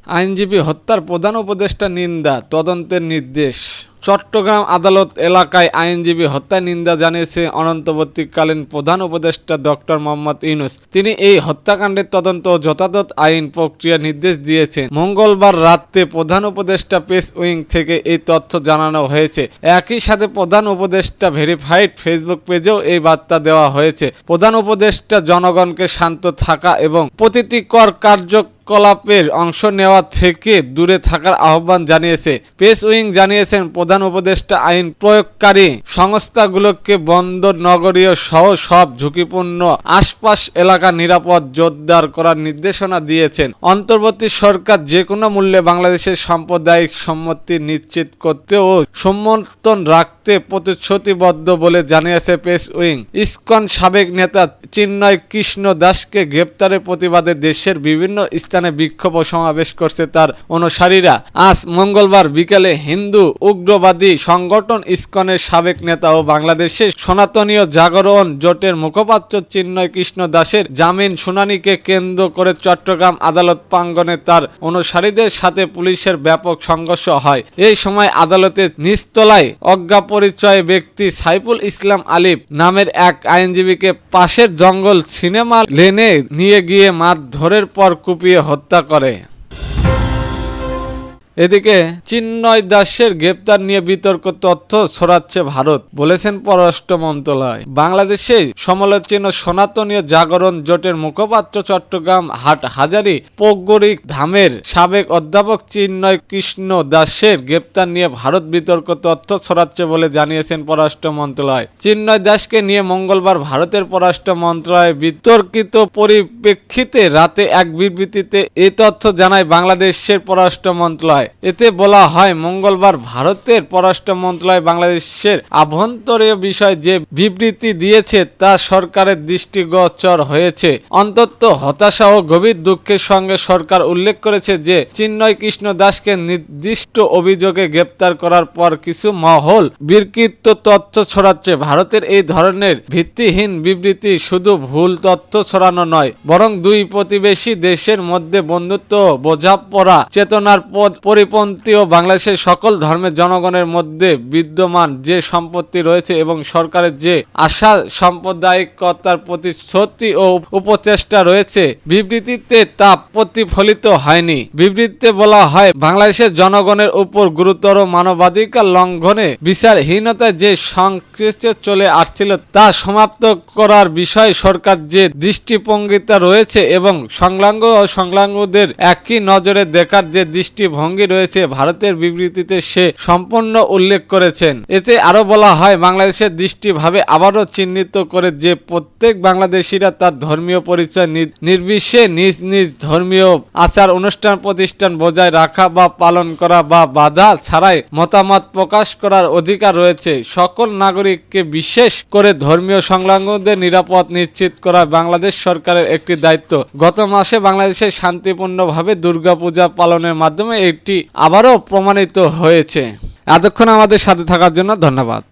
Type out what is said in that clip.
আইনজীবী হত্যার প্রধান উপদেষ্টা নিন্দা, তদন্তের নির্দেশ। চট্টগ্রাম আদালত এলাকায় আইনজীবী হত্যায় নিন্দা জানিয়েছে অন্তর্বর্তীকালীন প্রধান উপদেষ্টা ডক্টর মোহাম্মদ ইউনূস। তিনি এই হত্যাকাণ্ডের তদন্ত ও যথাযথ আইন প্রক্রিয়া নির্দেশ দিয়েছেন। মঙ্গলবার রাতে প্রধান উপদেষ্টা প্রেস উইং থেকে এই তথ্য জানানো হয়েছে। একই সাথে প্রধান উপদেষ্টা ভেরিফাইড ফেসবুক পেজেও এই বার্তা দেওয়া হয়েছে। প্রধান উপদেষ্টা জনগণকে শান্ত থাকা এবং প্রতীতিকর কার্যকলাপের অংশ নেওয়া থেকে দূরে থাকার আহ্বান জানিয়েছে। প্রেস উইং জানিয়েছেন, প্রধান উপদেষ্টা আইন প্রয়োগকারী সংস্থাগুলোকে বন্দর নগরীয় সহ সব ঝুঁকিপূর্ণ আশপাশ এলাকা নিরাপদ জোরদার করার নির্দেশনা দিয়েছেন। অন্তর্বর্তী সরকার যে কোনো মূল্যে বাংলাদেশের সাম্প্রদায়িক সম্মতি নিশ্চিত করতে ও সমর্থন রাখতে প্রতিশ্রুতিবদ্ধ বলে জানিয়েছে প্রেস উইং। ইসকন সাবেক নেতা চিন্ময় কৃষ্ণ দাসকে গ্রেপ্তারের প্রতিবাদে দেশের বিভিন্ন স্থানে বিক্ষোভ ও সমাবেশ করছে তার অনুসারীরা। আজ মঙ্গলবার বিকেলে হিন্দু উগ্রবাদী সংগঠন ইসকনের সাবেক নেতা ও বাংলাদেশের সনাতনীয় জাগরণ জোটের মুখপাত্র চিন্ময় কৃষ্ণ দাসের জামিন শুনানিকে কেন্দ্র করে চট্টগ্রাম আদালত প্রাঙ্গণে তার অনুসারীদের সাথে পুলিশের ব্যাপক সংঘর্ষ হয়। এই সময় আদালতের নিচতলায় অজ্ঞাপরিচয় ব্যক্তি সাইফুল ইসলাম আলিফ নামের এক আইনজীবীকে পাশের জঙ্গল সিনেমা লেনে নিয়ে গিয়ে মারধরের পর কুপিয়ে হত্যা করে। এদিকে চিন্ময় দাসের গ্রেপ্তার নিয়ে বিতর্ক তথ্য ছড়াচ্ছে ভারত, বলেছেন পররাষ্ট্র মন্ত্রণালয়। বাংলাদেশে সমালোচিত সনাতনীয় জাগরণ জোটের মুখপাত্র চট্টগ্রাম হাটহাজারী পৌগরিক ধামের সাবেক অধ্যাপক চিন্ময় কৃষ্ণ দাসের গ্রেপ্তার নিয়ে ভারত বিতর্ক তথ্য ছড়াচ্ছে বলে জানিয়েছেন পররাষ্ট্র মন্ত্রণালয়। চিন্ময় দাসকে নিয়ে মঙ্গলবার ভারতের পররাষ্ট্র মন্ত্রণালয় বিতর্কিত পরিপ্রেক্ষিতে রাতে এক বিবৃতিতে এ তথ্য জানায় বাংলাদেশের পররাষ্ট্র মন্ত্রণালয়। এতে বলা হয়, মঙ্গলবার ভারতের পররাষ্ট্র মন্ত্রণালয় বাংলাদেশের আভ্যন্তরীণ বিষয়ে যে বিবৃতি দিয়েছে তা সরকারের দৃষ্টিগোচর হয়েছে। অন্তত হতাশা ও গভীর দুঃখের সঙ্গে সরকার উল্লেখ করেছে যে চিন্ময় কৃষ্ণ দাসকে নির্দিষ্ট অভিযোগে গ্রেপ্তার করার পর কিছু মহল বিকৃত তথ্য ছড়াচ্ছে। ভারতের এই ধরনের ভিত্তিহীন বিবৃতি শুধু ভুল তথ্য ছড়ানো নয়, বরং দুই প্রতিবেশী দেশের মধ্যে বন্ধুত্ব বোঝাপড়া চেতনার পরিপন্থী ও বাংলাদেশের সকল ধর্মের জনগণের মধ্যে বিদ্যমান যে সম্পত্তি রয়েছে এবং সরকারের যে আশা সাম্প্রদায়িকতার প্রতিশ্রুতি ও উপচেষ্টা রয়েছে, বিবৃতিতে তা প্রতিফলিত হয়নি। বিবৃতিতে বলা হয়, বাংলাদেশের জনগণের উপর গুরুতর মানবাধিকার লঙ্ঘনে বিচারহীনতায় যে সংশ্লিষ্ট চলে আসছিল তা সমাপ্ত করার বিষয়ে সরকার যে দৃষ্টিভঙ্গিতা রয়েছে এবং সংখ্যালঘু ও সংখ্যালঘুদের একই নজরে দেখার যে দৃষ্টিভঙ্গি রয়েছে ভারতের বিবৃতিতে সে সম্পূর্ণ উল্লেখ করেছেন। এতে আরো বলা হয়, বাংলাদেশের দৃষ্টিভাবে আবারও চিহ্নিত করে যে প্রত্যেক বাংলাদেশিরা তার ধর্মীয় পরিচয় নির্বিশেষে নিজ নিজ ধর্মীয় আচার অনুষ্ঠান প্রতিষ্ঠান বজায় রাখা বা পালন করা বা বাধা ছাড়াই মতামত প্রকাশ করার অধিকার রয়েছে। সকল নাগরিককে বিশেষ করে ধর্মীয় সংখ্যালঘুদের নিরাপদ নিশ্চিত করা বাংলাদেশ সরকারের একটি দায়িত্ব। গত মাসে বাংলাদেশে শান্তিপূর্ণভাবে দুর্গাপূজা পালনের মাধ্যমে এটি আবারও প্রমাণিত হয়েছে। এতক্ষণ আমাদের সাথে থাকার জন্য ধন্যবাদ।